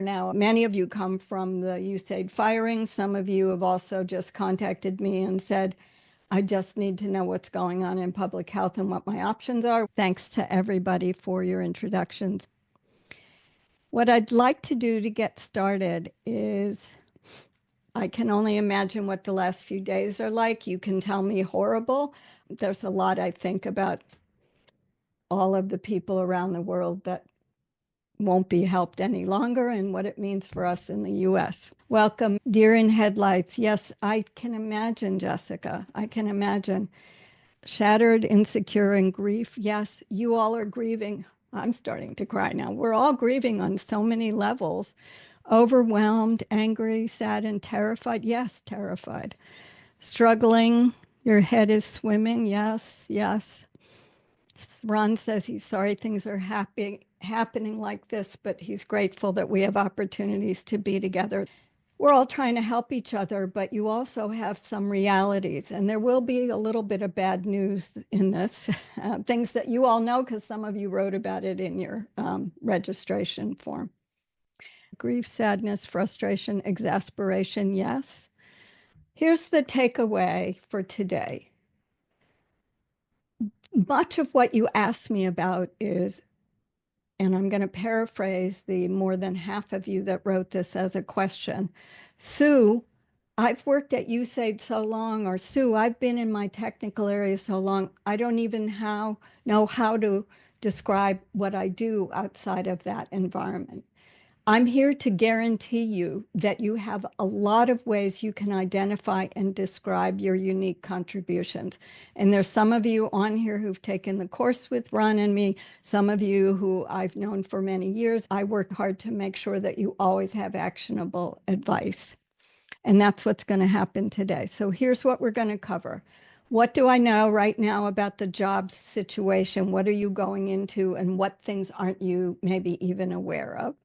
Now, many of you come from the USAID firing. Some of you have also just contacted me and said, I just need to know what's going on in public health and what my options are. Thanks to everybody for your introductions. What I'd like to do to get started is I can only imagine what the last few days are like. You can tell me horrible. There's a lot I think about all of the people around the world that won't be helped any longer and what it means for us in the US. Welcome, deer in headlights. Yes, I can imagine, Jessica. I can imagine. Shattered, insecure, and grief. Yes, you all are grieving. I'm starting to cry now. We're all grieving on so many levels. Overwhelmed, angry, sad, and terrified. Yes, terrified. Struggling. Your head is swimming. Yes, yes. Ron says he's sorry things are happening like this, but he's grateful that we have opportunities to be together. We're all trying to help each other, but you also have some realities, and there will be a little bit of bad news in this, things that you all know because some of you wrote about it in your registration form. Grief, sadness, frustration, exasperation, yes. Here's the takeaway for today. Much of what you asked me about is, and I'm going to paraphrase the more than half of you that wrote this as a question. Sue, I've worked at USAID so long, or Sue, I've been in my technical area so long, I don't even know how to describe what I do outside of that environment. I'm here to guarantee you that you have a lot of ways you can identify and describe your unique contributions. And there's some of you on here who've taken the course with Ron and me, some of you who I've known for many years. I work hard to make sure that you always have actionable advice. And that's what's going to happen today. So here's what we're going to cover. What do I know right now about the job situation? What are you going into? And what things aren't you maybe even aware of?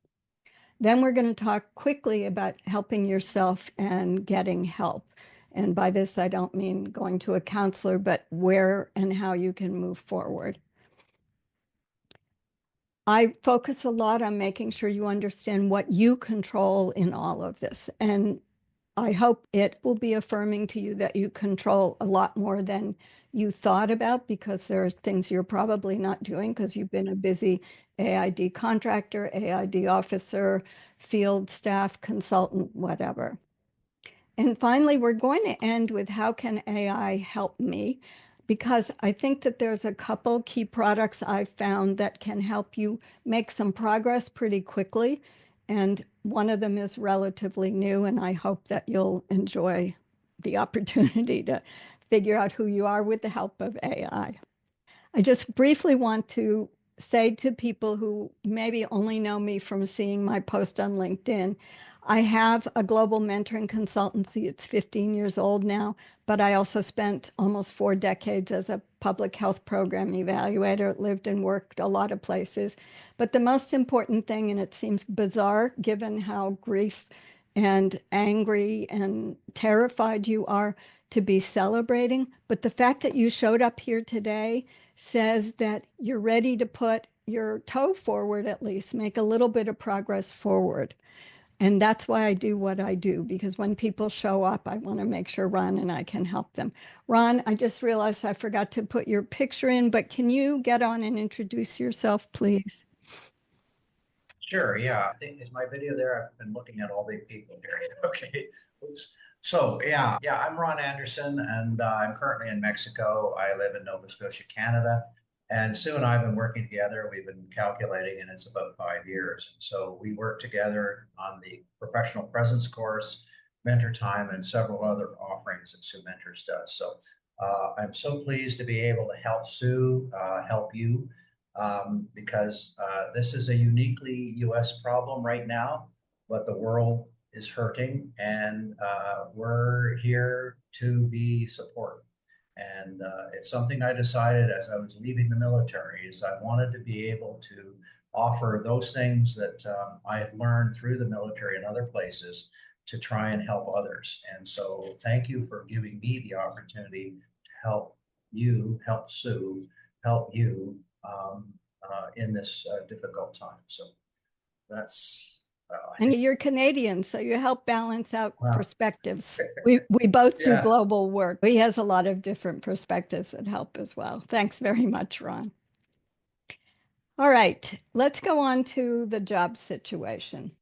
Then we're going to talk quickly about helping yourself and getting help. And by this, I don't mean going to a counselor, but where and how you can move forward. I focus a lot on making sure you understand what you control in all of this. And I hope it will be affirming to you that you control a lot more than you thought about, because there are things you're probably not doing because you've been a busy AID contractor, AID officer, field staff, consultant, whatever. And finally, we're going to end with how can AI help me? Because I think that there's a couple key products I've found that can help you make some progress pretty quickly. And one of them is relatively new, and I hope that you'll enjoy the opportunity to figure out who you are with the help of AI. I just briefly want to say to people who maybe only know me from seeing my post on LinkedIn, I have a global mentoring consultancy. It's 15 years old now, but I also spent almost 4 decades as a public health program evaluator, lived and worked a lot of places. But the most important thing, and it seems bizarre given how grief and angry and terrified you are to be celebrating, but the fact that you showed up here today says that you're ready to put your toe forward, at least make a little bit of progress forward. And that's why I do what I do, because when people show up, I want to make sure Ron and I can help them. Ron, I just realized I forgot to put your picture in, but can you get on and introduce yourself, please? Sure, yeah. I think is my video there. I've been looking at all the people here. Okay. Oops. So yeah, I'm Ron Anderson, and I'm currently in Mexico. I live in Nova Scotia, Canada. And Sue and I have been working together. We've been calculating, and it's about 5 years. So we work together on the professional presence course, MentorTime, and several other offerings that Sue Mentors does. So I'm so pleased to be able to help Sue, help you, because this is a uniquely US problem right now, but the world is hurting, and we're here to be support. And it's something I decided as I was leaving the military is I wanted to be able to offer those things that I have learned through the military and other places to try and help others. And so thank you for giving me the opportunity to help you, help Sue, help you in this difficult time. So that's Well, And you're Canadian, so you help balance out well, perspectives. We both do yeah. global work. He has a lot of different perspectives that help as well. Thanks very much, Ron. All right, let's go on to the job situation.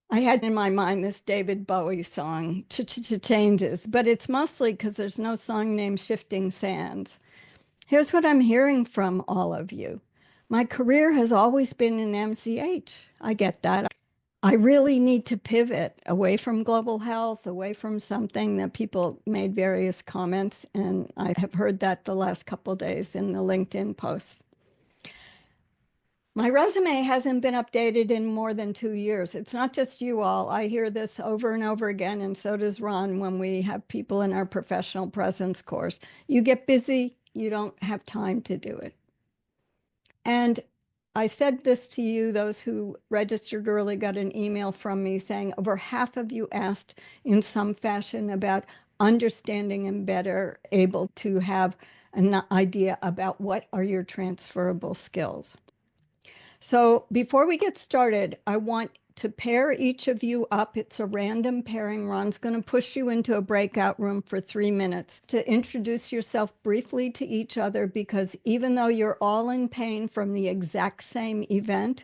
I had in my mind this David Bowie song, Changes, but it's mostly because there's no song named Shifting Sands. Here's what I'm hearing from all of you. My career has always been in MCH. I get that. I really need to pivot away from global health, away from something that people made various comments, and I have heard that the last couple of days in the LinkedIn posts. My resume hasn't been updated in more than 2 years. It's not just you all. I hear this over and over again, and so does Ron when we have people in our professional presence course. You get busy, you don't have time to do it. And I said this to you, those who registered early got an email from me saying over half of you asked in some fashion about understanding and better able to have an idea about what are your transferable skills. So before we get started, I want to pair each of you up. It's a random pairing. Ron's going to push you into a breakout room for 3 minutes to introduce yourself briefly to each other, because even though you're all in pain from the exact same event,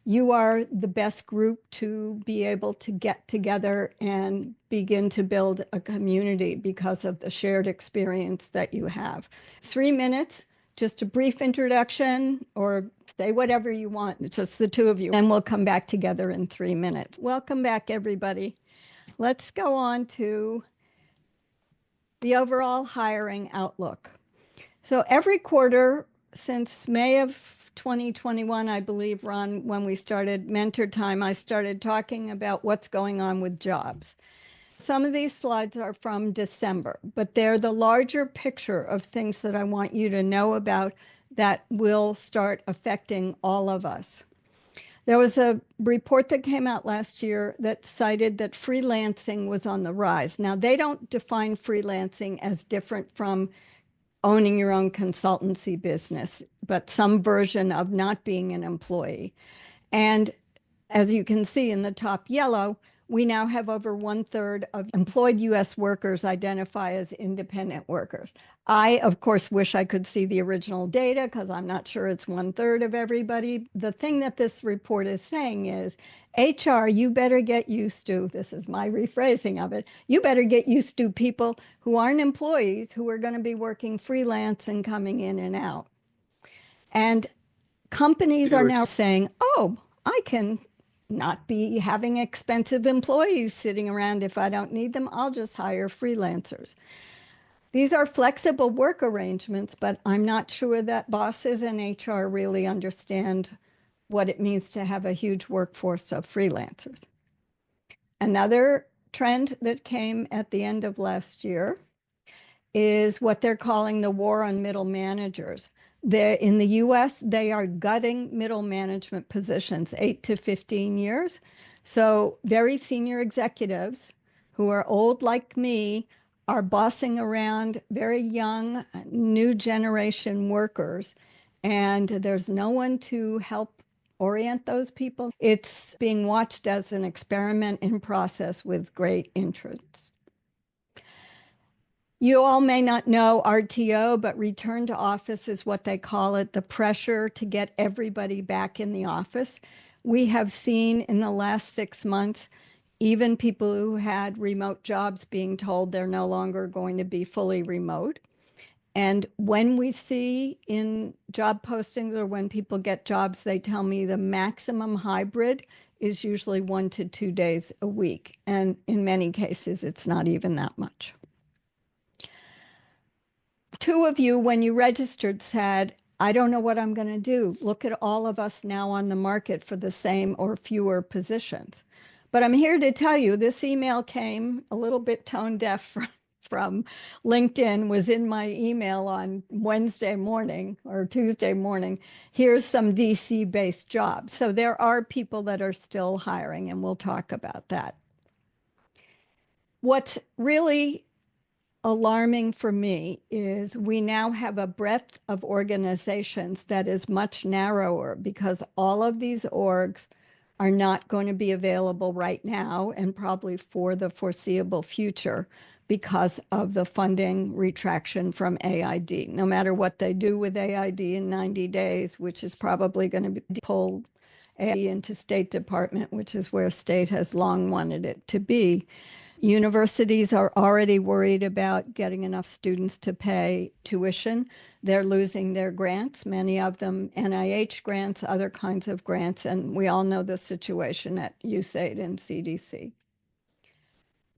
you are the best group to be able to get together and begin to build a community because of the shared experience that you have. 3 minutes, just a brief introduction, or say whatever you want. It's just the two of you. And we'll come back together in 3 minutes. Welcome back, everybody. Let's go on to the overall hiring outlook. So every quarter since May of 2021, I believe, Ron, when we started MentorTime, I started talking about what's going on with jobs. Some of these slides are from December, but they're the larger picture of things that I want you to know about that will start affecting all of us. There was a report that came out last year that cited that freelancing was on the rise. Now, they don't define freelancing as different from owning your own consultancy business, but some version of not being an employee. And as you can see in the top yellow, we now have over 1/3 of employed US workers identify as independent workers. I, of course, wish I could see the original data because I'm not sure it's 1/3 of everybody. The thing that this report is saying is, HR, you better get used to, this is my rephrasing of it, you better get used to people who aren't employees who are going to be working freelance and coming in and out. And companies are now saying, oh, I can not be having expensive employees sitting around if I don't need them. I'll just hire freelancers. These are flexible work arrangements, but I'm not sure that bosses and HR really understand what it means to have a huge workforce of freelancers. Another trend that came at the end of last year is what they're calling the war on middle managers. In the US, they are gutting middle management positions, 8 to 15 years. So very senior executives who are old like me are bossing around very young, new generation workers, and there's no one to help orient those people. It's being watched as an experiment in process with great interest. You all may not know RTO, but return to office is what they call it, the pressure to get everybody back in the office. We have seen in the last 6 months, even people who had remote jobs being told they're no longer going to be fully remote. And when we see in job postings or when people get jobs, they tell me the maximum hybrid is usually 1 to 2 days a week. And in many cases, it's not even that much. Two of you, when you registered, said, I don't know what I'm going to do. Look at all of us now on the market for the same or fewer positions. But I'm here to tell you this email came a little bit tone deaf from LinkedIn, was in my email on Wednesday morning or Tuesday morning. Here's some DC-based jobs. So there are people that are still hiring, and we'll talk about that. What's really alarming for me is we now have a breadth of organizations that is much narrower because all of these orgs are not going to be available right now and probably for the foreseeable future because of the funding retraction from AID. No matter what they do with AID in 90 days, which is probably going to be pulled AID into State Department, which is where state has long wanted it to be. Universities are already worried about getting enough students to pay tuition. They're losing their grants, many of them NIH grants, other kinds of grants, and we all know the situation at USAID and CDC.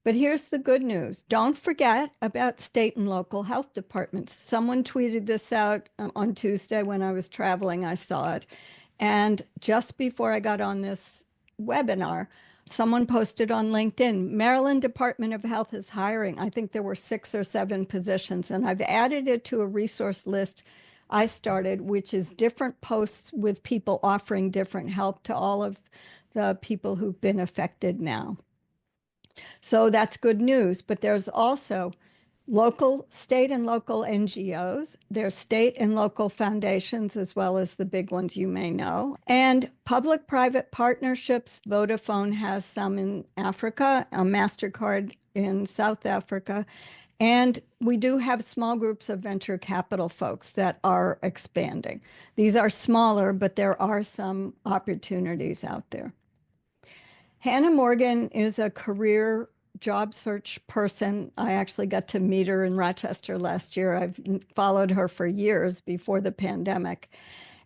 But here's the good news. Don't forget about state and local health departments. Someone tweeted this out on Tuesday when I was traveling. I saw it. And just before I got on this webinar, someone posted on LinkedIn, Maryland Department of Health is hiring. I think there were 6 or 7 positions, and I've added it to a resource list I started, which is different posts with people offering different help to all of the people who've been affected now. So that's good news, but there's also local, state and local NGOs. There's state and local foundations, as well as the big ones you may know. And public-private partnerships. Vodafone has some in Africa, a MasterCard in South Africa. And we do have small groups of venture capital folks that are expanding. These are smaller, but there are some opportunities out there. Hannah Morgan is a career job search person. I actually got to meet her in Rochester last year. I've followed her for years before the pandemic.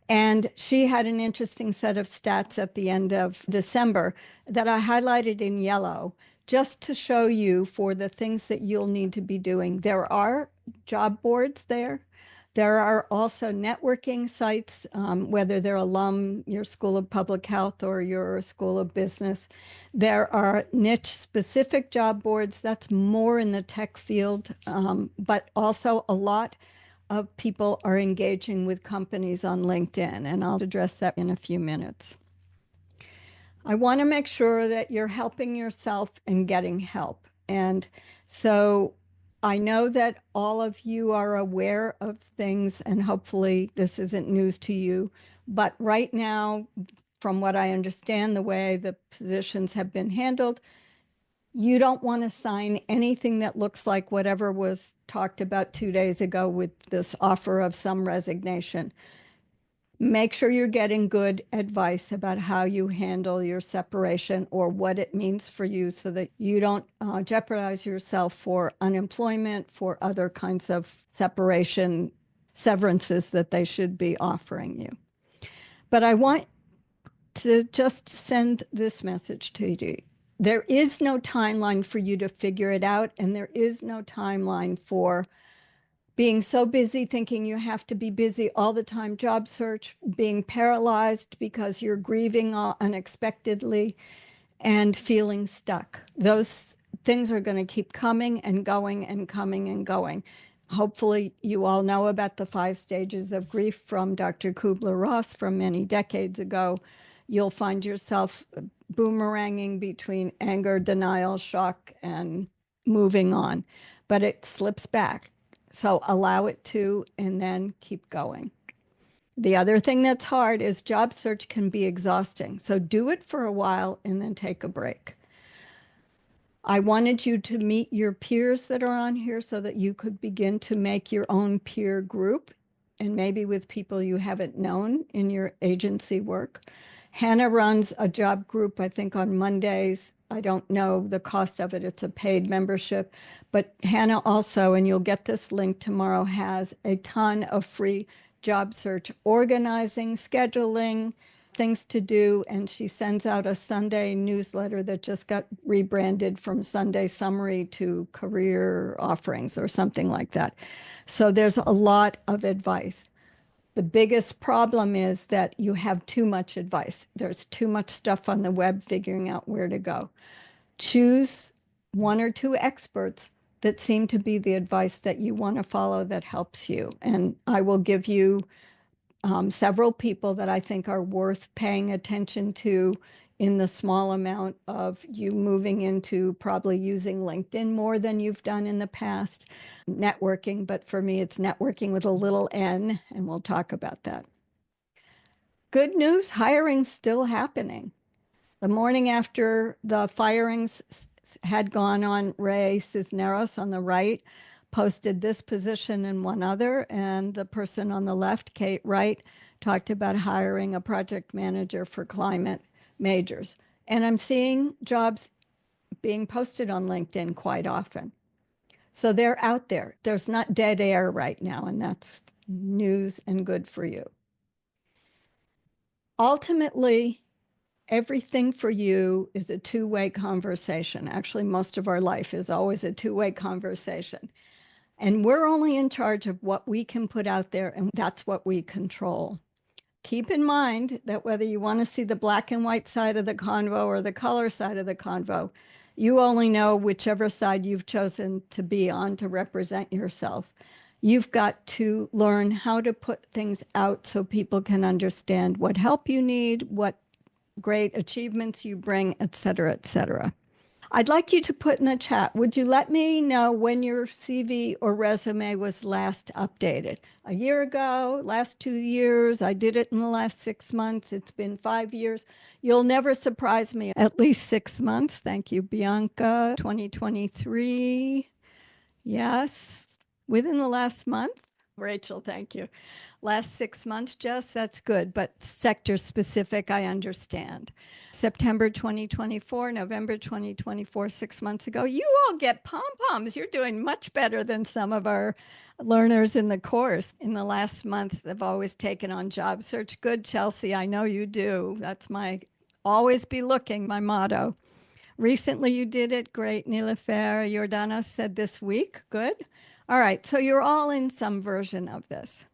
And she had an interesting set of stats at the end of December that I highlighted in yellow just to show you for the things that you'll need to be doing. There are job boards there. There are also networking sites, whether they're alum, your School of Public Health or your School of Business. There are niche-specific job boards. That's more in the tech field, but also a lot of people are engaging with companies on LinkedIn, and I'll address that in a few minutes. I want to make sure that you're helping yourself and getting help. And so I know that all of you are aware of things, and hopefully this isn't news to you. But right now, from what I understand, the way the positions have been handled, you don't want to sign anything that looks like whatever was talked about 2 days ago with this offer of some resignation. Make sure you're getting good advice about how you handle your separation or what it means for you so that you don't jeopardize yourself for unemployment, for other kinds of separation severances that they should be offering you. But I want to just send this message to you. There is no timeline for you to figure it out, and there is no timeline for being so busy thinking you have to be busy all the time, job search, being paralyzed because you're grieving unexpectedly and feeling stuck. Those things are going to keep coming and going and coming and going. Hopefully you all know about the 5 stages of grief from Dr. Kubler-Ross from many decades ago. You'll find yourself boomeranging between anger, denial, shock, and moving on, but it slips back. So allow it to, and then keep going. The other thing that's hard is job search can be exhausting. So do it for a while and then take a break. I wanted you to meet your peers that are on here so that you could begin to make your own peer group, and maybe with people you haven't known in your agency work. Hannah runs a job group, I think, on Mondays. I don't know the cost of it. It's a paid membership. But Hannah also, and you'll get this link tomorrow, has a ton of free job search organizing, scheduling, things to do. And she sends out a Sunday newsletter that just got rebranded from Sunday Summary to Career Offerings or something like that. So there's a lot of advice. The biggest problem is that you have too much advice. There's too much stuff on the web figuring out where to go. Choose 1 or 2 experts that seem to be the advice that you want to follow that helps you. And I will give you several people that I think are worth paying attention to in the small amount of you moving into probably using LinkedIn more than you've done in the past, networking, but for me, it's networking with a little N, and we'll talk about that. Good news, hiring's still happening. The morning after the firings had gone on, Ray Cisneros on the right posted this position and one other, and the person on the left, Kate Wright, talked about hiring a project manager for climate majors. And I'm seeing jobs being posted on LinkedIn quite often. So they're out there. There's not dead air right now, and that's news and good for you. Ultimately, everything for you is a two-way conversation. Actually, most of our life is always a two-way conversation. And we're only in charge of what we can put out there, and that's what we control. Keep in mind that whether you want to see the black and white side of the convo or the color side of the convo, you only know whichever side you've chosen to be on to represent yourself. You've got to learn how to put things out so people can understand what help you need, what great achievements you bring, et cetera, et cetera. I'd like you to put in the chat, would you let me know when your CV or resume was last updated? A year ago, last 2 years, I did it in the last 6 months, it's been 5 years. You'll never surprise me, at least 6 months. Thank you, Bianca. 2023, yes, within the last month. Rachel, thank you. Last 6 months, Jess, that's good, but sector specific, I understand. September 2024, November 2024, 6 months ago. You all get pom-poms. You're doing much better than some of our learners in the course. In the last month, they've always taken on job search. Good, Chelsea, I know you do. That's my always be looking, my motto. Recently you did it. Great. Nilofer Jordanos said this week. Good. All right, so you're all in some version of this.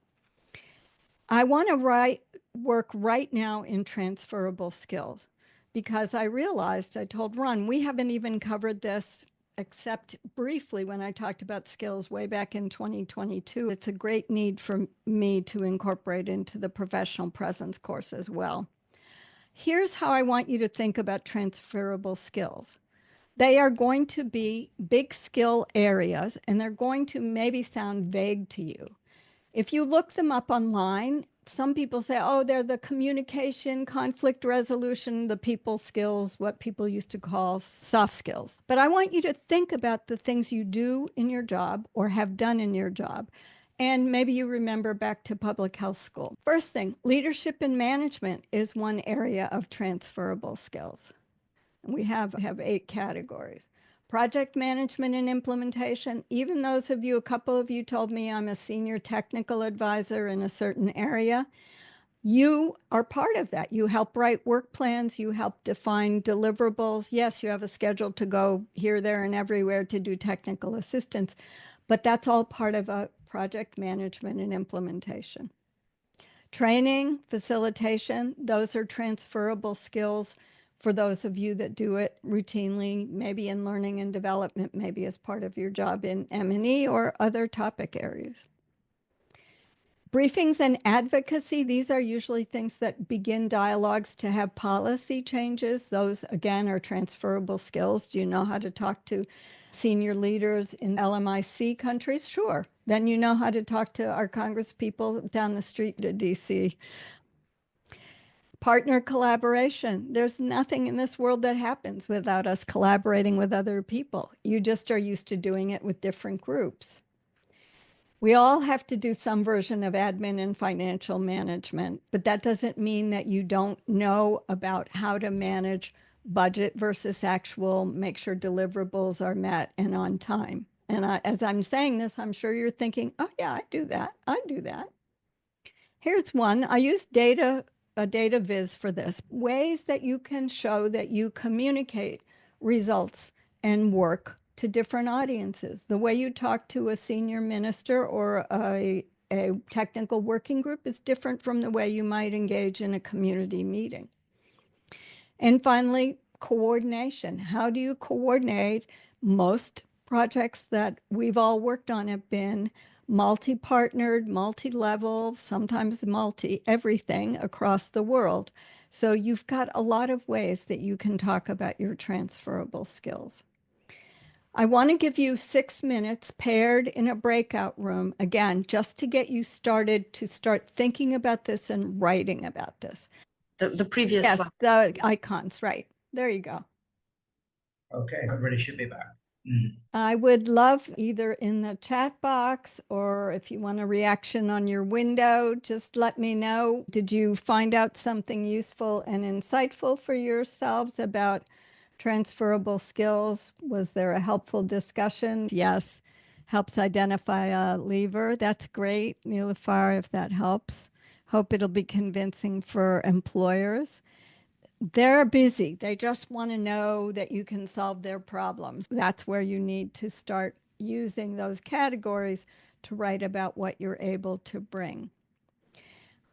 I want to work right now in transferable skills because I realized, I told Ron, we haven't even covered this except briefly when I talked about skills way back in 2022. It's a great need for me to incorporate into the professional presence course as well. Here's how I want you to think about transferable skills. They are going to be big skill areas, and they're going to maybe sound vague to you. If you look them up online, some people say, oh, they're the communication, conflict resolution, the people skills, what people used to call soft skills. But I want you to think about the things you do in your job or have done in your job. And maybe you remember back to public health school. First thing, leadership and management is one area of transferable skills. We have 8 categories. Project management and implementation, even those of you, a couple of you told me I'm a senior technical advisor in a certain area. You are part of that. You help write work plans, you help define deliverables. Yes, you have a schedule to go here, there, and everywhere to do technical assistance, but that's all part of a project management and implementation. Training, facilitation, those are transferable skills for those of you that do it routinely, maybe in learning and development, maybe as part of your job in M&E or other topic areas. Briefings and advocacy, these are usually things that begin dialogues to have policy changes. Those, again, are transferable skills. Do you know how to talk to senior leaders in LMIC countries? Sure. Then you know how to talk to our Congress people down the street to DC. Partner collaboration. There's nothing in this world that happens without us collaborating with other people. You just are used to doing it with different groups. We all have to do some version of admin and financial management, but that doesn't mean that you don't know about how to manage budget versus actual, make sure deliverables are met and on time. And as I'm saying this, I'm sure you're thinking, oh yeah, I do that. I do that. Here's one. I use a data viz for this. Ways that you can show that you communicate results and work to different audiences. The way you talk to a senior minister or a technical working group is different from the way you might engage in a community meeting. And finally, coordination. How do you coordinate? Most projects that we've all worked on have been multi-partnered, multi-level, sometimes multi-everything across the world. So you've got a lot of ways that you can talk about your transferable skills. I want to give you 6 minutes paired in a breakout room, again, just to get you started to start thinking about this and writing about this. The previous Yes, slide. the icons, right. There you go. Okay, everybody should be back. I would love either in the chat box or if you want a reaction on your window, just let me know. Did you find out something useful and insightful for yourselves about transferable skills? Was there a helpful discussion? Yes. Helps identify a lever. That's great, Nilufar, if that helps. Hope it'll be convincing for employers. They're busy. They just want to know that you can solve their problems. That's where you need to start using those categories to write about what you're able to bring.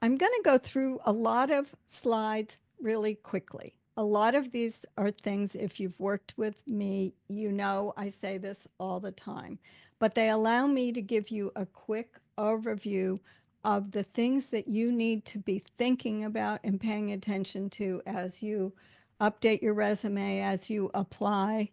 I'm going to go through a lot of slides really quickly. A lot of these are things, if you've worked with me, you know I say this all the time, but they allow me to give you a quick overview of the things that you need to be thinking about and paying attention to as you update your resume, as you apply.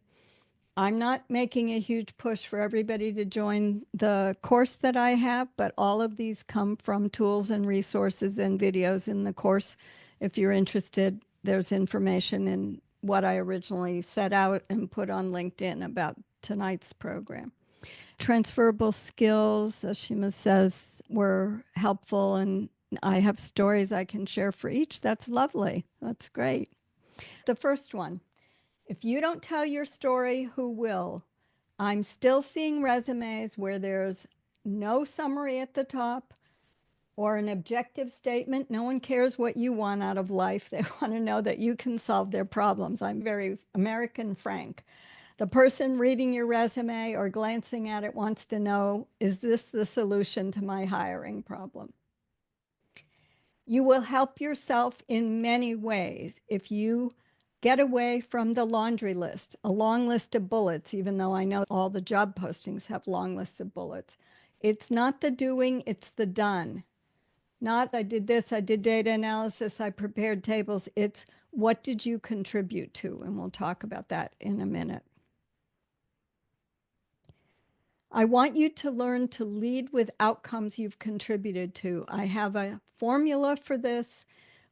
I'm not making a huge push for everybody to join the course that I have, but all of these come from tools and resources and videos in the course. If you're interested, there's information in what I originally set out and put on LinkedIn about tonight's program. Transferable skills, as Shima says, were helpful, and I have stories I can share for each. That's lovely. That's great. The first one, if you don't tell your story, who will? I'm still seeing resumes where there's no summary at the top or an objective statement. No one cares what you want out of life. They want to know that you can solve their problems. I'm very American frank. The person reading your resume or glancing at it wants to know, is this the solution to my hiring problem? You will help yourself in many ways if you get away from the laundry list, a long list of bullets, even though I know all the job postings have long lists of bullets. It's not the doing, it's the done. Not I did this, I did data analysis, I prepared tables. It's what did you contribute to? And we'll talk about that in a minute. I want you to learn to lead with outcomes you've contributed to. I have a formula for this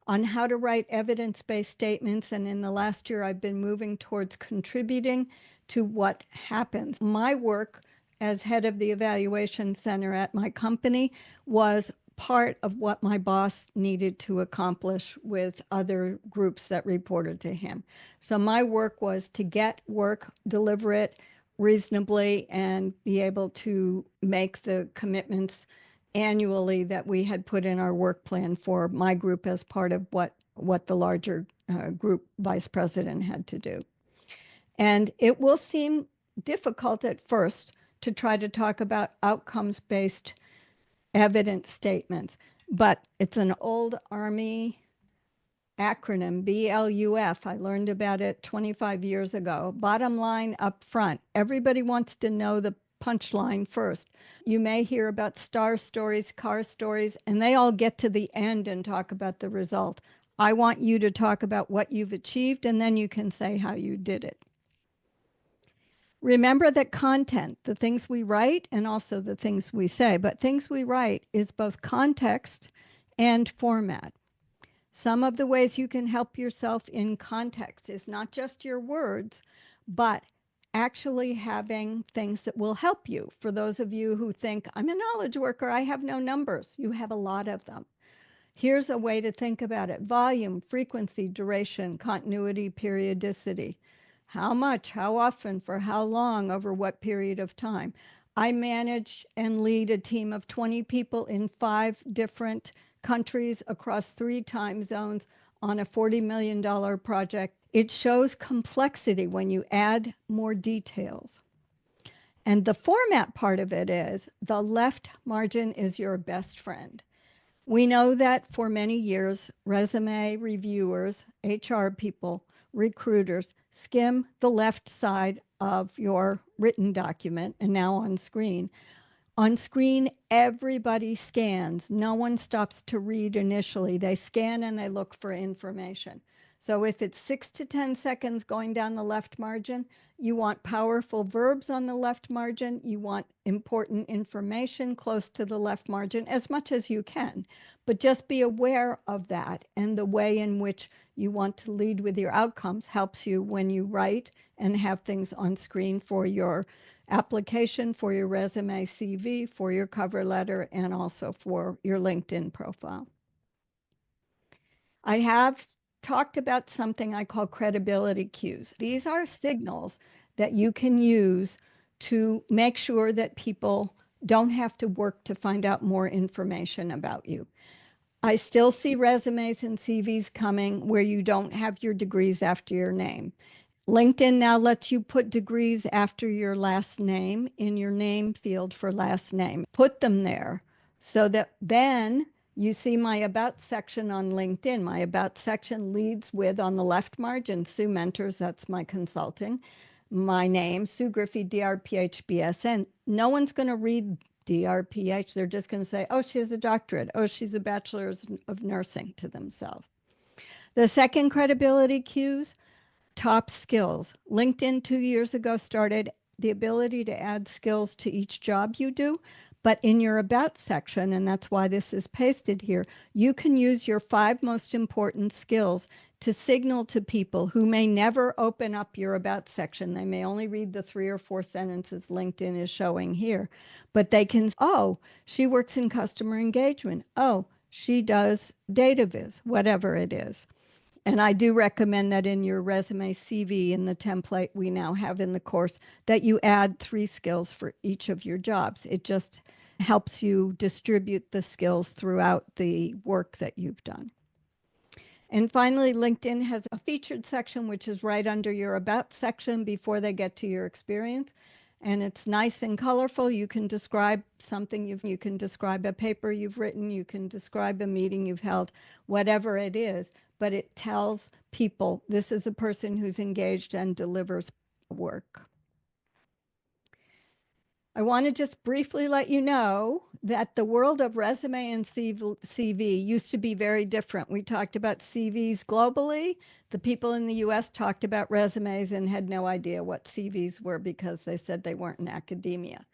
on how to write evidence-based statements. And in the last year, I've been moving towards contributing to what happens. My work as head of the evaluation center at my company was part of what my boss needed to accomplish with other groups that reported to him. So my work was to get work, deliver it reasonably, and be able to make the commitments annually that we had put in our work plan for my group as part of what the larger group vice president had to do. And it will seem difficult at first to try to talk about outcomes-based evidence statements, but it's an old Army acronym, BLUF. I learned about it 25 years ago. Bottom line up front. Everybody wants to know the punchline first. You may hear about star stories, car stories, and they all get to the end and talk about the result. I want you to talk about what you've achieved, and then you can say how you did it. Remember that content, the things we write and also the things we say, but things we write is both context and format. Some of the ways you can help yourself in context is not just your words, but actually having things that will help you. For those of you who think, I'm a knowledge worker, I have no numbers, you have a lot of them. Here's a way to think about it: volume, frequency, duration, continuity, periodicity. How much, how often, for how long, over what period of time. I manage and lead a team of 20 people in 5 different countries across 3 time zones on a $40 million project. It shows complexity when you add more details. And the format part of it is the left margin is your best friend. We know that for many years, resume reviewers, HR people, recruiters skim the left side of your written document and now on screen. On screen, everybody scans. No one stops to read initially. They scan and they look for information. So if it's 6 to 10 seconds going down the left margin, you want powerful verbs on the left margin. You want important information close to the left margin as much as you can. But just be aware of that. And the way in which you want to lead with your outcomes helps you when you write and have things on screen for your application, for your resume CV, for your cover letter, and also for your LinkedIn profile. I have talked about something I call credibility cues. These are signals that you can use to make sure that people don't have to work to find out more information about you. I still see resumes and CVs coming where you don't have your degrees after your name. LinkedIn now lets you put degrees after your last name in your name field for last name. Put them there so that then you see my About section on LinkedIn. My About section leads with, on the left margin, Sue Mentors, that's my consulting. My name, Sue Griffey, DRPH, BSN. No one's going to read DRPH. They're just going to say, oh, she has a doctorate. Oh, she's a bachelor's of nursing to themselves. The second credibility cues, top skills. LinkedIn 2 years ago started the ability to add skills to each job you do. But in your About section, and that's why this is pasted here, you can use your 5 most important skills to signal to people who may never open up your About section. They may only read the 3 or 4 sentences LinkedIn is showing here, but they can, oh, she works in customer engagement. Oh, she does data viz, whatever it is. And I do recommend that in your resume CV in the template we now have in the course that you add 3 skills for each of your jobs. It just helps you distribute the skills throughout the work that you've done. And finally, LinkedIn has a featured section, which is right under your About section before they get to your experience. And it's nice and colorful. You can describe something you can describe a paper you've written, you can describe a meeting you've held, whatever it is, but it tells people this is a person who's engaged and delivers work. I want to just briefly let you know that the world of resume and CV used to be very different. We talked about CVs globally. The people in the US talked about resumes and had no idea what CVs were because they said they weren't in academia.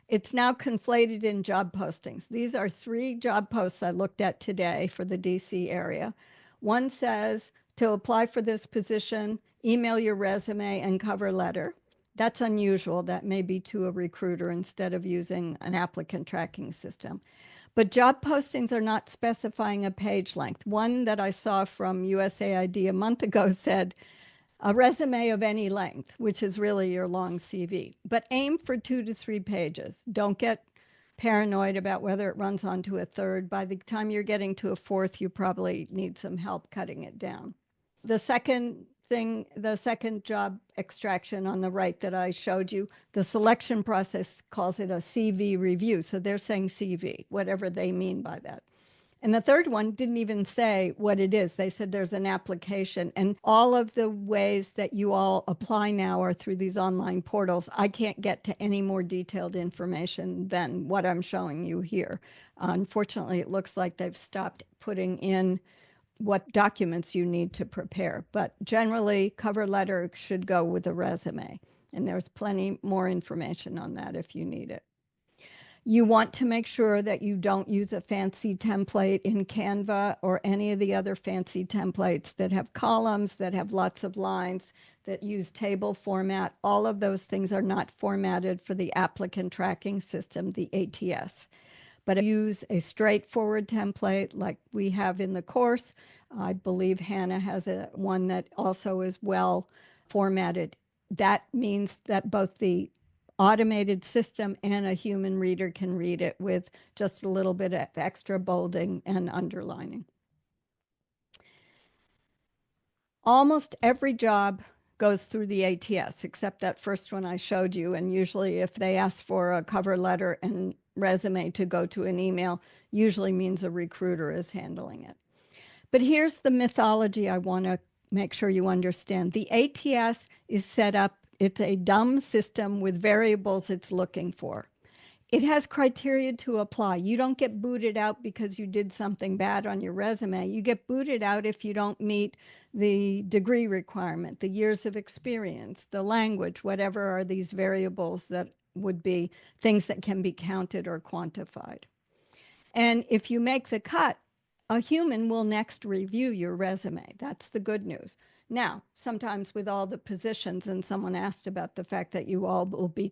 It's now conflated in job postings. These are 3 job posts I looked at today for the DC area. One says, to apply for this position, email your resume and cover letter. That's unusual. That may be to a recruiter instead of using an applicant tracking system. But job postings are not specifying a page length. One that I saw from USAID a month ago said, a resume of any length, which is really your long CV, but aim for 2 to 3 pages. Don't get paranoid about whether it runs onto a third. By the time you're getting to a fourth, you probably need some help cutting it down. The second job extraction on the right that I showed you, the selection process calls it a CV review. So they're saying CV, whatever they mean by that. And the third one didn't even say what it is. They said there's an application. And all of the ways that you all apply now are through these online portals. I can't get to any more detailed information than what I'm showing you here. Unfortunately, it looks like they've stopped putting in what documents you need to prepare. But generally, cover letter should go with a resume. And there's plenty more information on that if you need it. You want to make sure that you don't use a fancy template in Canva or any of the other fancy templates that have columns, that have lots of lines, that use table format. All of those things are not formatted for the applicant tracking system, the ATS. But use a straightforward template like we have in the course. I believe Hannah has one that also is well formatted. That means that both the automated system and a human reader can read it with just a little bit of extra bolding and underlining. Almost every job goes through the ATS, except that first one I showed you. And usually if they ask for a cover letter and resume to go to an email, usually means a recruiter is handling it. But here's the mythology I want to make sure you understand. The ATS is set up, it's a dumb system with variables it's looking for. It has criteria to apply. You don't get booted out because you did something bad on your resume. You get booted out if you don't meet the degree requirement, the years of experience, the language, whatever are these variables that would be things that can be counted or quantified. And if you make the cut, a human will next review your resume. That's the good news. Now, sometimes with all the positions, and someone asked about the fact that you all will be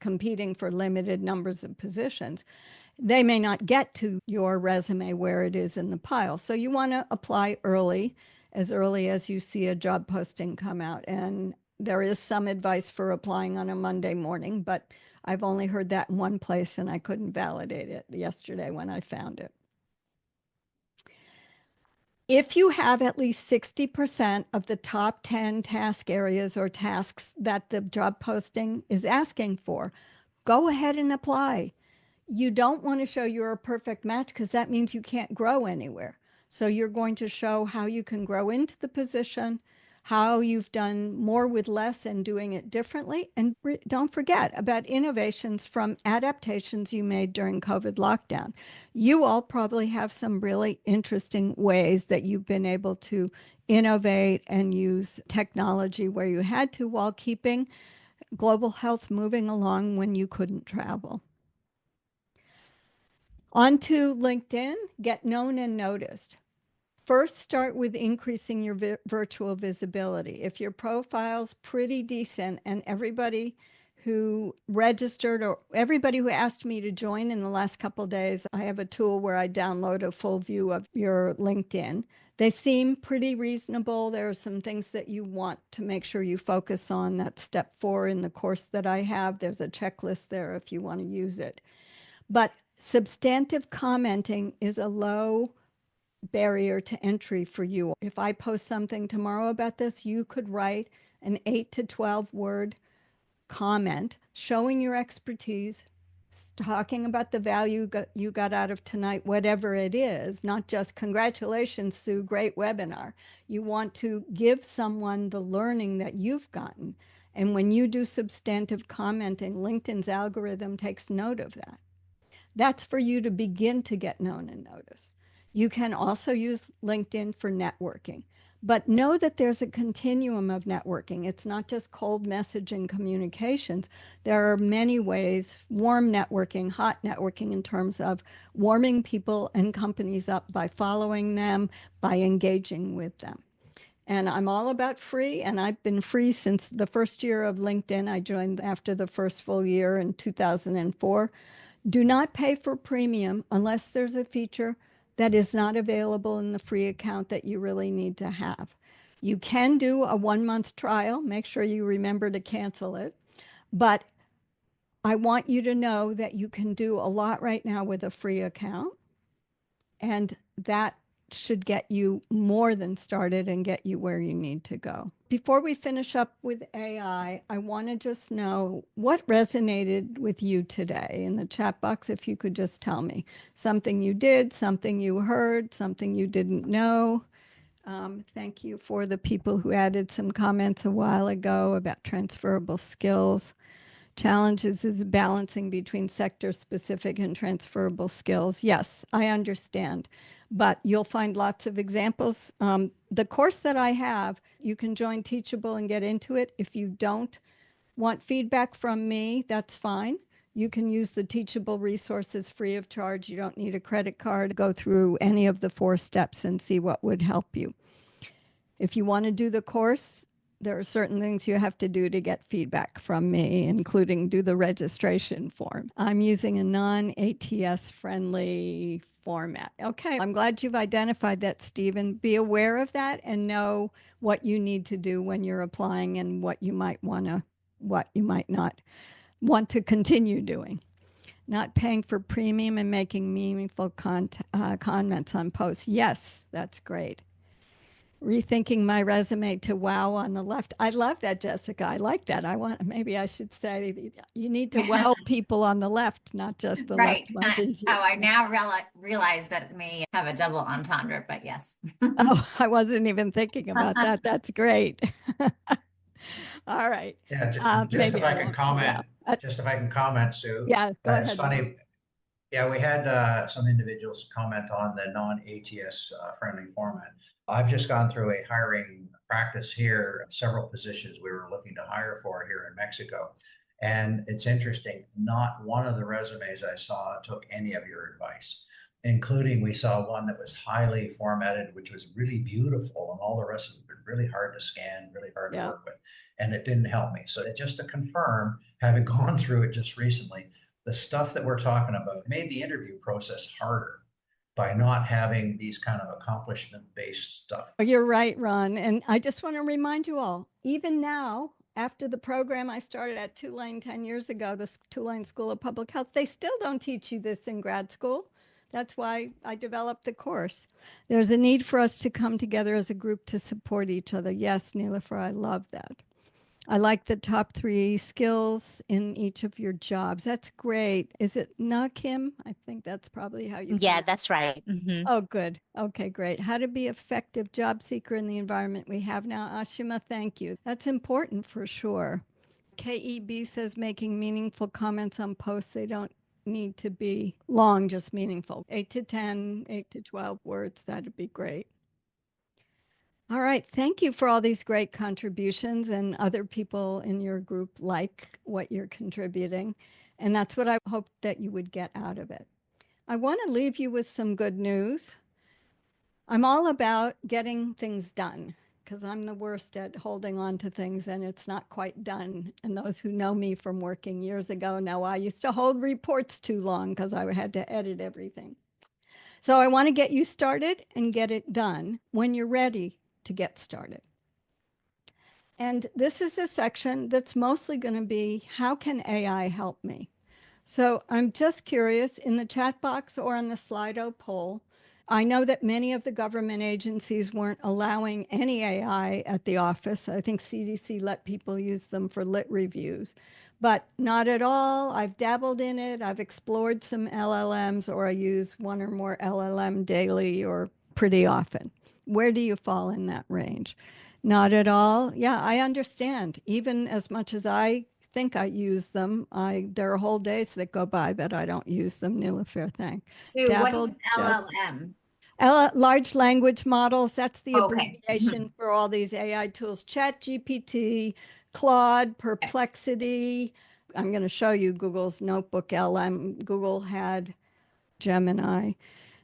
competing for limited numbers of positions, they may not get to your resume where it is in the pile. So you want to apply early as you see a job posting come out. And there is some advice for applying on a Monday morning, but I've only heard that in one place and I couldn't validate it yesterday when I found it. If you have at least 60% of the top 10 task areas or tasks that the job posting is asking for, go ahead and apply. You don't want to show you're a perfect match because that means you can't grow anywhere. So you're going to show how you can grow into the position, how you've done more with less and doing it differently. And don't forget about innovations from adaptations you made during COVID lockdown. You all probably have some really interesting ways that you've been able to innovate and use technology where you had to while keeping global health moving along when you couldn't travel. On to LinkedIn, get known and noticed. First, start with increasing your virtual visibility. If your profile's pretty decent and everybody who registered or everybody who asked me to join in the last couple of days, I have a tool where I download a full view of your LinkedIn. They seem pretty reasonable. There are some things that you want to make sure you focus on. That's step 4 in the course that I have. There's a checklist there if you want to use it. But substantive commenting is a low barrier to entry for you. If I post something tomorrow about this, you could write an 8 to 12 word comment showing your expertise, talking about the value you got out of tonight, whatever it is, not just congratulations, Sue, great webinar. You want to give someone the learning that you've gotten. And when you do substantive commenting, LinkedIn's algorithm takes note of that. That's for you to begin to get known and noticed. You can also use LinkedIn for networking, but know that there's a continuum of networking. It's not just cold messaging communications. There are many ways, warm networking, hot networking in terms of warming people and companies up by following them, by engaging with them. And I'm all about free, and I've been free since the first year of LinkedIn. I joined after the first full year in 2004. Do not pay for premium unless there's a feature that is not available in the free account that you really need to have. You can do a 1-month trial. Make sure you remember to cancel it. But I want you to know that you can do a lot right now with a free account. And that should get you more than started and get you where you need to go. Before we finish up with AI, I want to just know what resonated with you today in the chat box. If you could just tell me something you did, something you heard, something you didn't know. Thank you for the people who added some comments a while ago about transferable skills. Challenges is balancing between sector specific and transferable skills. Yes, I understand, but you'll find lots of examples. The course that I have, you can join Teachable and get into it. If you don't want feedback from me, that's fine. You can use the Teachable resources free of charge. You don't need a credit card. Go through any of the 4 steps and see what would help you. If you want to do the course, there are certain things you have to do to get feedback from me, including do the registration form. I'm using a non-ATS-friendly format. Okay, I'm glad you've identified that, Stephen. Be aware of that and know what you need to do when you're applying and what you might want to, what you might not want to continue doing. Not paying for premium and making meaningful comments on posts. Yes, that's great. Rethinking my resume to wow on the left. I love that, Jessica. I like that. Maybe I should say you need to wow people on the left, not just the Right. left margins. I now realize that it may have a double entendre, but yes. Oh, I wasn't even thinking about that. That's great. All right. Yeah, just Maybe if I I can won't. Yeah. comment, just if I can comment, Sue. Yeah, go It's ahead, Ron. funny. Yeah, we had some individuals comment on the non-ATS friendly format. I've just gone through a hiring practice here, several positions we were looking to hire for here in Mexico. And it's interesting, not one of the resumes I saw took any of your advice, including we saw one that was highly formatted, which was really beautiful, and all the rest of it was really hard to scan, really hard to Yeah. work with. And it didn't help me. So just to confirm, having gone through it just recently, the stuff that we're talking about made the interview process harder by not having these kind of accomplishment-based stuff. You're right, Ron. And I just want to remind you all, even now, after the program I started at Tulane 10 years ago, the Tulane School of Public Health, they still don't teach you this in grad school. That's why I developed the course. There's a need for us to come together as a group to support each other. Yes, Neelofer, I love that. I like the top 3 skills in each of your jobs. That's great. Is it not, Kim? I think that's probably how you Yeah, pronounce it. that's right. Oh, good. Okay, great. How to be effective job seeker in the environment we have now. Ashima, thank you. That's important for sure. KEB says making meaningful comments on posts. They don't need to be long, just meaningful. 8 to 10, 8 to 12 words. That'd be great. All right. Thank you for all these great contributions, and other people in your group like what you're contributing. And that's what I hope that you would get out of it. I want to leave you with some good news. I'm all about getting things done because I'm the worst at holding on to things and it's not quite done. And those who know me from working years ago know I used to hold reports too long because I had to edit everything. So I want to get you started and get it done when you're ready to get started. And this is a section that's mostly going to be, how can AI help me? So I'm just curious, in the chat box or on the Slido poll, I know that many of the government agencies weren't allowing any AI at the office. I think CDC let people use them for lit reviews, but not at all. I've dabbled in it. I've explored some LLMs, or I use one or more LLM daily or pretty often. Where do you fall in that range? Not at all. Yeah, I understand. Even as much as I think I use them, there are whole days that go by that I don't use them. Nilofer, thank. Sue, what is Dabbled, just LLM? large language models. That's the Okay. abbreviation for all these AI tools. Chat GPT, Claude, Okay. Perplexity. I'm going to show you Google's Notebook LM. Google had Gemini.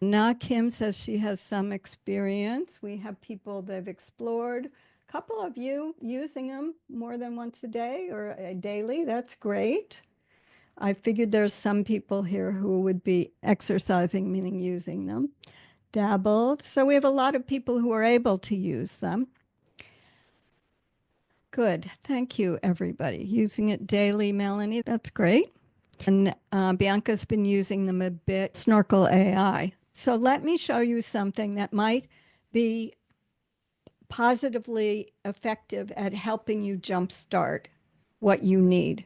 Na Kim says she has some experience. We have people that have explored. A couple of you using them more than once a day or daily. That's great. I figured there's some people here who would be exercising, meaning using them. Dabbled. So we have a lot of people who are able to use them. Good. Thank you, everybody. Using it daily, Melanie. That's great. And Bianca's been using them a bit. Snorkel AI. So let me show you something that might be positively effective at helping you jumpstart what you need.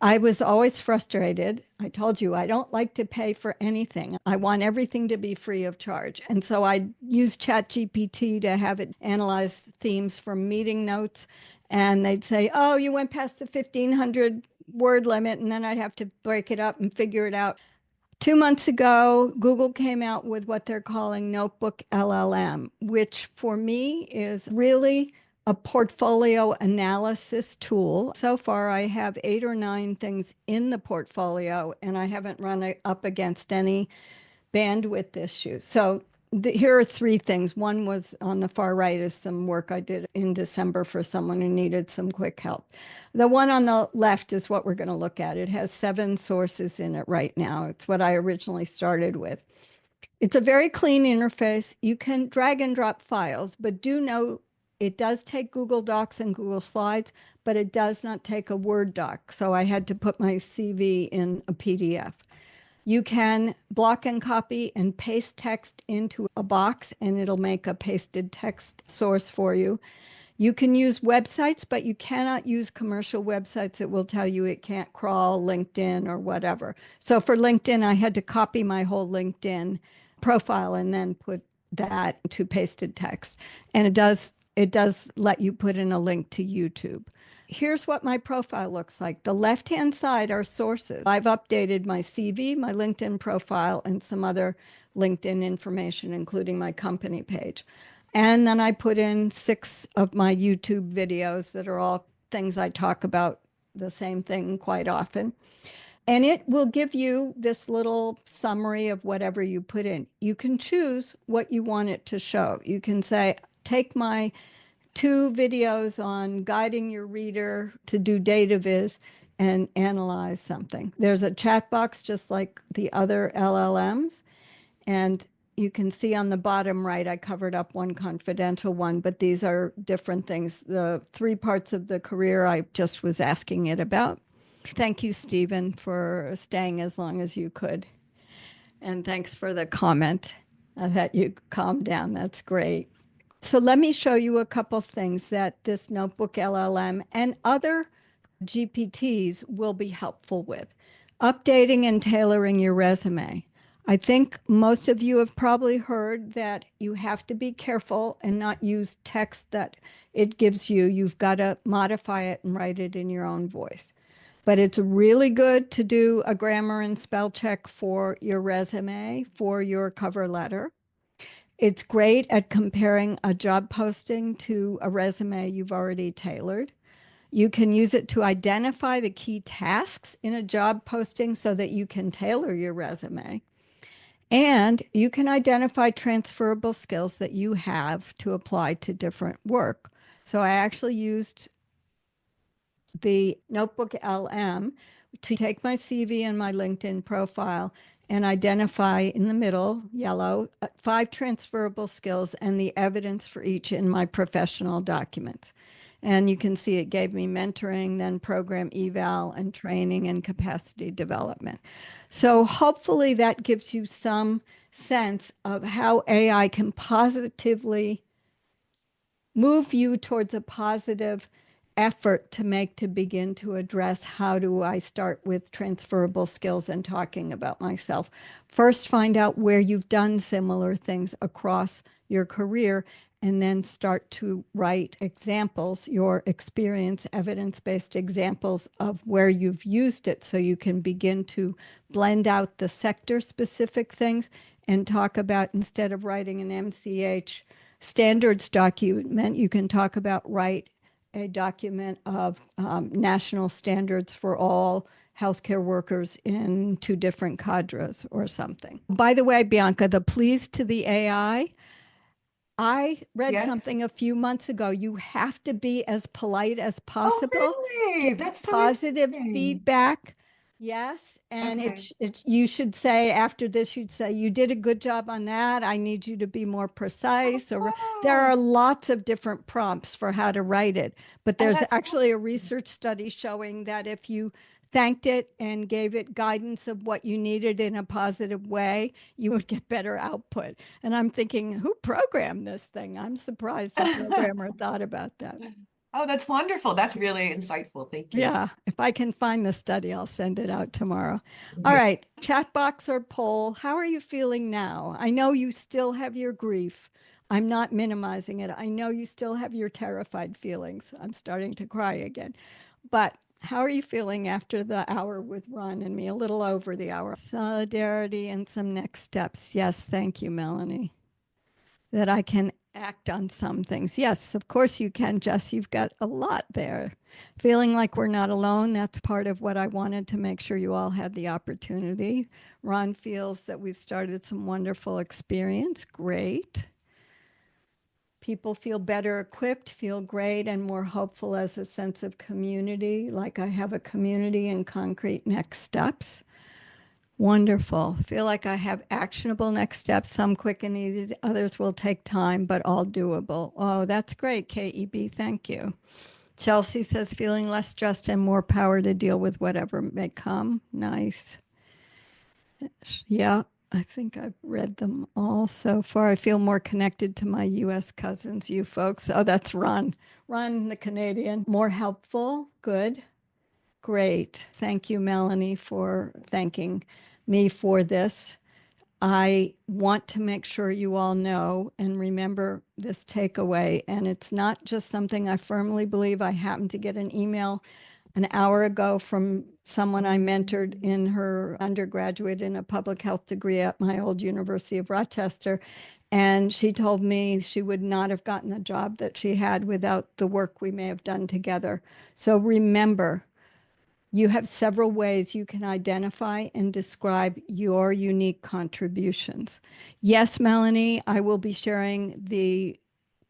I was always frustrated. I told you I don't like to pay for anything. I want everything to be free of charge. And so I use ChatGPT to have it analyze themes from meeting notes. And they'd say, oh, you went past the 1,500 word limit. And then I'd have to break it up and figure it out. 2 months ago, Google came out with what they're calling Notebook LLM, which for me is really a portfolio analysis tool. So far, I have 8 or 9 things in the portfolio, and I haven't run it up against any bandwidth issues. So here are 3 things. One was on the far right is some work I did in December for someone who needed some quick help. The one on the left is what we're going to look at. It has 7 sources in it right now. It's what I originally started with. It's a very clean interface. You can drag and drop files, but do know it does take Google Docs and Google Slides, but it does not take a Word doc. So I had to put my CV in a PDF. You can block and copy and paste text into a box, and it'll make a pasted text source for you. You can use websites, but you cannot use commercial websites. It will tell you it can't crawl LinkedIn or whatever. So for LinkedIn, I had to copy my whole LinkedIn profile and then put that to pasted text. And it it does let you put in a link to YouTube. Here's what my profile looks like. The left-hand side are sources. I've updated my CV, my LinkedIn profile, and some other LinkedIn information, including my company page. And then I put in 6 of my YouTube videos that are all things I talk about the same thing quite often. And it will give you this little summary of whatever you put in. You can choose what you want it to show. You can say, take my 2 videos on guiding your reader to do data viz and analyze something. There's a chat box just like the other LLMs. And you can see on the bottom right, I covered up one confidential one, but these are different things. The 3 parts of the career I just was asking it about. Thank you, Stephen, for staying as long as you could. And thanks for the comment that you calmed down. That's great. So let me show you a couple things that this Notebook LLM and other GPTs will be helpful with. Updating and tailoring your resume. I think most of you have probably heard that you have to be careful and not use text that it gives you. You've got to modify it and write it in your own voice. But it's really good to do a grammar and spell check for your resume, for your cover letter. It's great at comparing a job posting to a resume you've already tailored. You can use it to identify the key tasks in a job posting so that you can tailor your resume. And you can identify transferable skills that you have to apply to different work. So I actually used the Notebook LM to take my CV and my LinkedIn profile and identify in the middle, yellow, 5 transferable skills and the evidence for each in my professional documents. And you can see it gave me mentoring, then program eval and training and capacity development. So hopefully that gives you some sense of how AI can positively move you towards a positive effort to begin to address how do I start with transferable skills and talking about myself. First, find out where you've done similar things across your career, and then start to write examples, your experience, evidence-based examples of where you've used it so you can begin to blend out the sector-specific things and talk about, instead of writing an MCH standards document, you can talk about write a document of national standards for all healthcare workers in 2 different cadres or something. By the way, Bianca, the pleas to the AI, I read Yes. something a few months ago. You have to be as polite as Oh, possible. really? That's so Positive interesting. feedback. Yes. And Okay. you should say after this, you'd say, you did a good job on that. I need you to be more precise. Or there are Oh, lots of different prompts for how to write it. But oh, there's that's actually a awesome. research study showing that if you thanked it and gave it guidance of what you needed in a positive way, you would get better output. And I'm thinking, who programmed this thing? I'm surprised a programmer thought about that. Oh, that's wonderful. That's really insightful. Thank you. Yeah, if I can find the study, I'll send it out tomorrow. All Okay. right, chat box or poll, how are you feeling now? I know you still have your grief. I'm not minimizing it. I know you still have your terrified feelings. I'm starting to cry again. But how are you feeling after the hour with Ron and me? A little over the hour. Solidarity and some next steps. Yes, thank you, Melanie. That I can act on some things. Yes, of course you can, Jess. You've got a lot there. Feeling like we're not alone. That's part of what I wanted to make sure you all had the opportunity. Ron feels that we've started some wonderful experience. Great. People feel better equipped, feel great, and more hopeful as a sense of community, like I have a community and concrete next steps. Wonderful. Feel like I have actionable next steps, some quick and easy, others will take time, but all doable. Oh, that's great, KEB. Thank you. Chelsea says, feeling less stressed and more power to deal with whatever may come. Nice. Yeah, I think I've read them all so far. I feel more connected to my US cousins, you folks. Oh, that's Ron. Ron, the Canadian. More helpful. Good. Great. Thank you, Melanie, for thanking me for this. I want to make sure you all know and remember this takeaway. And it's not just something I firmly believe. I happened to get an email an hour ago from someone I mentored in her undergraduate in a public health degree at my old University of Rochester. And she told me she would not have gotten the job that she had without the work we may have done together. So remember, you have several ways you can identify and describe your unique contributions. Yes, Melanie, I will be sharing the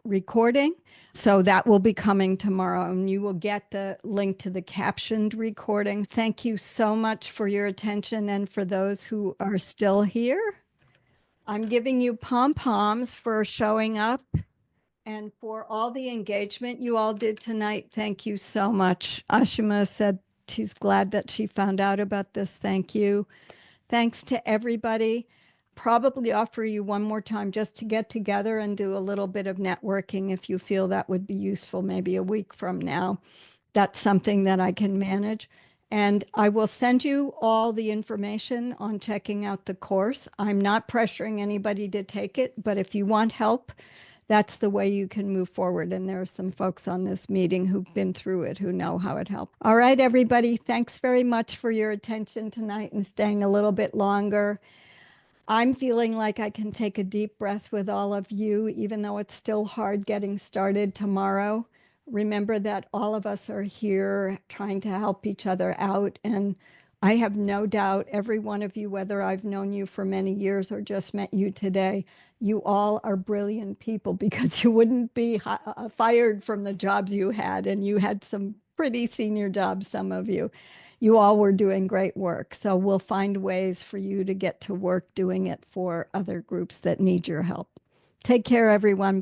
recording. So that will be coming tomorrow, and you will get the link to the captioned recording. Thank you so much for your attention, and for those who are still here, I'm giving you pom-poms for showing up and for all the engagement you all did tonight. Thank you so much. Ashima said she's glad that she found out about this. Thank you. Thanks to everybody. Probably offer you one more time just to get together and do a little bit of networking if you feel that would be useful, maybe a week from now. That's something that I can manage. And I will send you all the information on checking out the course. I'm not pressuring anybody to take it, but if you want help, that's the way you can move forward. And there are some folks on this meeting who've been through it who know how it helped. All right, everybody, thanks very much for your attention tonight and staying a little bit longer. I'm feeling like I can take a deep breath with all of you, even though it's still hard getting started tomorrow. Remember that all of us are here trying to help each other out. And I have no doubt every one of you, whether I've known you for many years or just met you today, you all are brilliant people because you wouldn't be fired from the jobs you had. And you had some pretty senior jobs, some of you. You all were doing great work. So we'll find ways for you to get to work doing it for other groups that need your help. Take care, everyone.